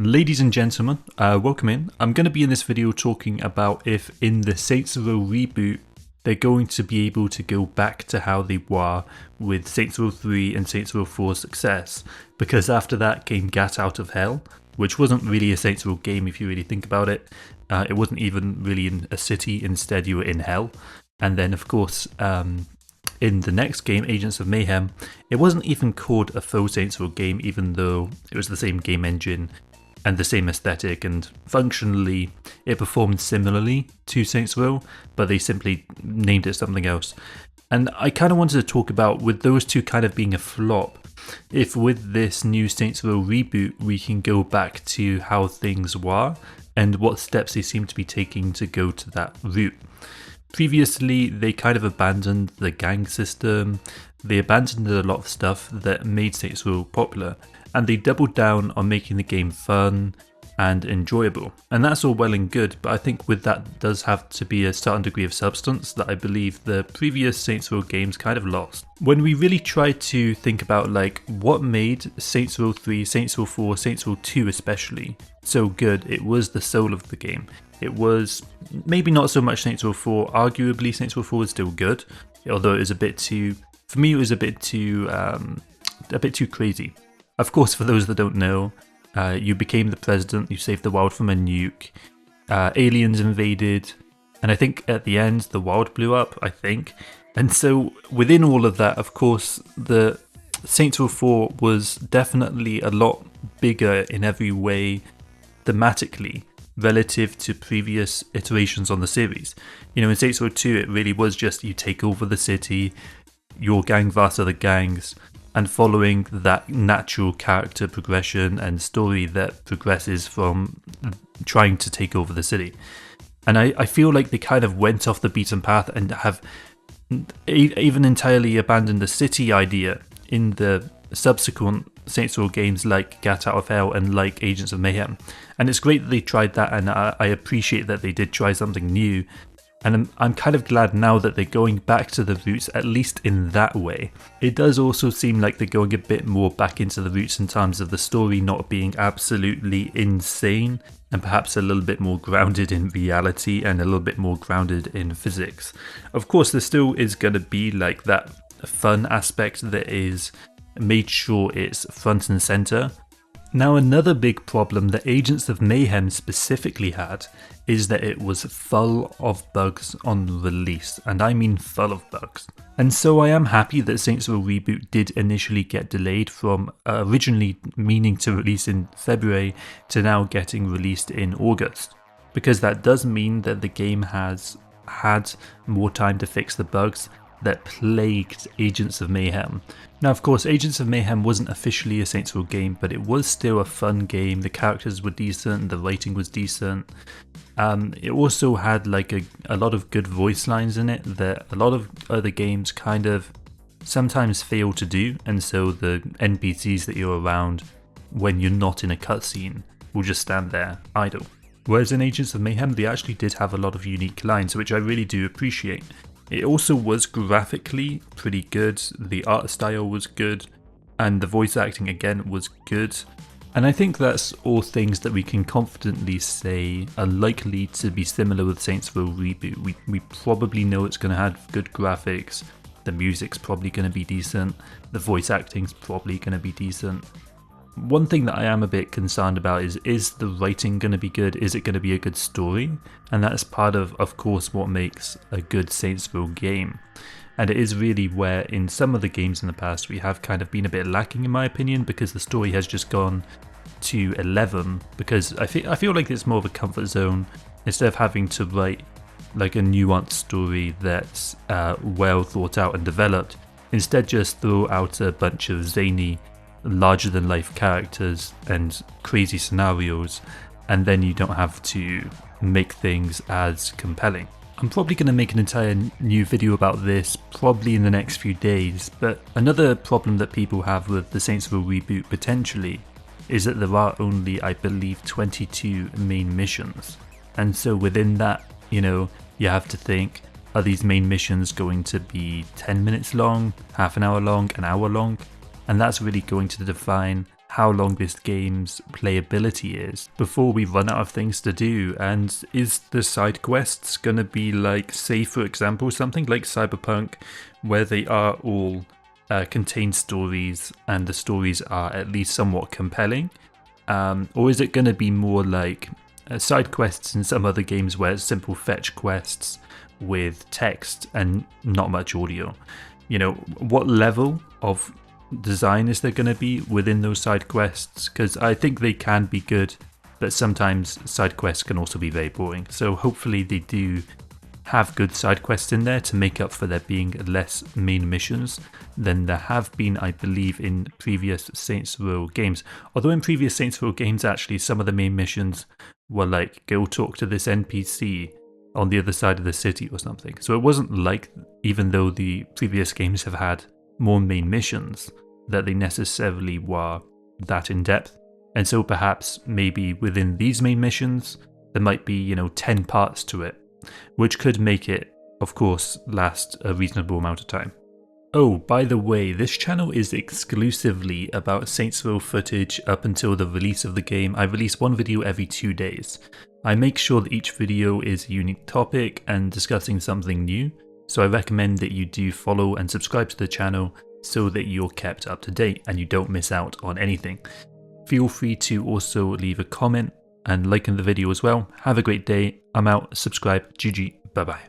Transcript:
Ladies and gentlemen, welcome in. I'm going to be in this video talking about if in the Saints Row reboot they're going to be able to go back to how they were with Saints Row 3 and Saints Row 4's success, because after that came Gat Out of Hell, which wasn't really a Saints Row game if you really think about it. It wasn't even really in a city, instead you were in hell. And then of course in the next game, Agents of Mayhem, it wasn't even called a full Saints Row game, even though it was the same game engine and the same aesthetic, and functionally it performed similarly to Saints Row, but they simply named it something else. And I kind of wanted to talk about, with those two kind of being a flop, if with this new Saints Row reboot we can go back to how things were and what steps they seem to be taking to go to that route. Previously, they kind of abandoned the gang system, they abandoned a lot of stuff that made Saints Row popular, and they doubled down on making the game fun and enjoyable. And that's all well and good, but I think with that does have to be a certain degree of substance that I believe the previous Saints Row games kind of lost. When we really try to think about like what made Saints Row 3, Saints Row 4, Saints Row 2 especially so good, it was the soul of the game. It was maybe not so much Saints Row 4, arguably Saints Row 4 is still good, although it was a bit too, for me it was a bit too crazy. Of course, for those that don't know, you became the president, you saved the world from a nuke, aliens invaded, and I think at the end the world blew up, I think. And so within all of that, of course, the Saints Row 4 was definitely a lot bigger in every way thematically relative to previous iterations on the series. You know, in Saints Row 2 it really was just you take over the city, your gang versus other gangs, and following that natural character progression and story that progresses from trying to take over the city. And I feel like they kind of went off the beaten path and have even entirely abandoned the city idea in the subsequent Saints Row games like Gat Out of Hell and like Agents of Mayhem. And it's great that they tried that, and I appreciate that they did try something new. And I'm kind of glad now that they're going back to the roots, at least in that way. It does also seem like they're going a bit more back into the roots in terms of the story not being absolutely insane, and perhaps a little bit more grounded in reality and a little bit more grounded in physics. Of course, there still is going to be like that fun aspect that is made sure it's front and center. Now, another big problem that Agents of Mayhem specifically had is that it was full of bugs on release, and I mean full of bugs. And so I am happy that Saints Row Reboot did initially get delayed from originally meaning to release in February to now getting released in August, because that does mean that the game has had more time to fix the bugs that plagued Agents of Mayhem. Now, of course, Agents of Mayhem wasn't officially a Saints Row game, but it was still a fun game. The characters were decent, the writing was decent. It also had like a lot of good voice lines in it that a lot of other games kind of sometimes fail to do, and so the NPCs that you're around when you're not in a cutscene will just stand there idle. Whereas in Agents of Mayhem, they actually did have a lot of unique lines, which I really do appreciate. It also was graphically pretty good, the art style was good, and the voice acting again was good. And I think that's all things that we can confidently say are likely to be similar with Saints Row Reboot. We probably know it's going to have good graphics, the music's probably going to be decent, the voice acting's probably going to be decent. One thing that I am a bit concerned about is the writing going to be good? Is it going to be a good story? And that's part of course, what makes a good Saints Row game. And it is really where in some of the games in the past we have kind of been a bit lacking, in my opinion, because the story has just gone to 11, because I feel like it's more of a comfort zone instead of having to write like a nuanced story that's well thought out and developed. Instead, just throw out a bunch of zany larger than life characters and crazy scenarios, and then you don't have to make things as compelling. I'm probably going to make an entire new video about this probably in the next few days, but another problem that people have with the Saints Row reboot potentially is that there are only, I believe, 22 main missions. And so within that, you know, you have to think, are these main missions going to be 10 minutes long, half an hour long, an hour long? And that's really going to define how long this game's playability is before we run out of things to do. And is the side quests gonna be like, say for example, something like Cyberpunk, where they are all contain stories and the stories are at least somewhat compelling? Or is it gonna be more like side quests in some other games where it's simple fetch quests with text and not much audio? You know, what level of design is there going to be within those side quests? Because I think they can be good, but sometimes side quests can also be very boring. So hopefully they do have good side quests in there to make up for there being less main missions than there have been, I believe, in previous Saints Row games. Although in previous Saints Row games, actually, some of the main missions were like, go talk to this NPC on the other side of the city or something. So it wasn't like, even though the previous games have had more main missions, that they necessarily were that in depth. And so perhaps maybe within these main missions, there might be, 10 parts to it, which could make it, of course, last a reasonable amount of time. Oh, by the way, this channel is exclusively about Saints Row footage up until the release of the game. I release one video every 2 days. I make sure that each video is a unique topic and discussing something new, so I recommend that you do follow and subscribe to the channel so that you're kept up to date and you don't miss out on anything. Feel free to also leave a comment and like in the video as well. Have a great day. I'm out. Subscribe. GG. Bye bye.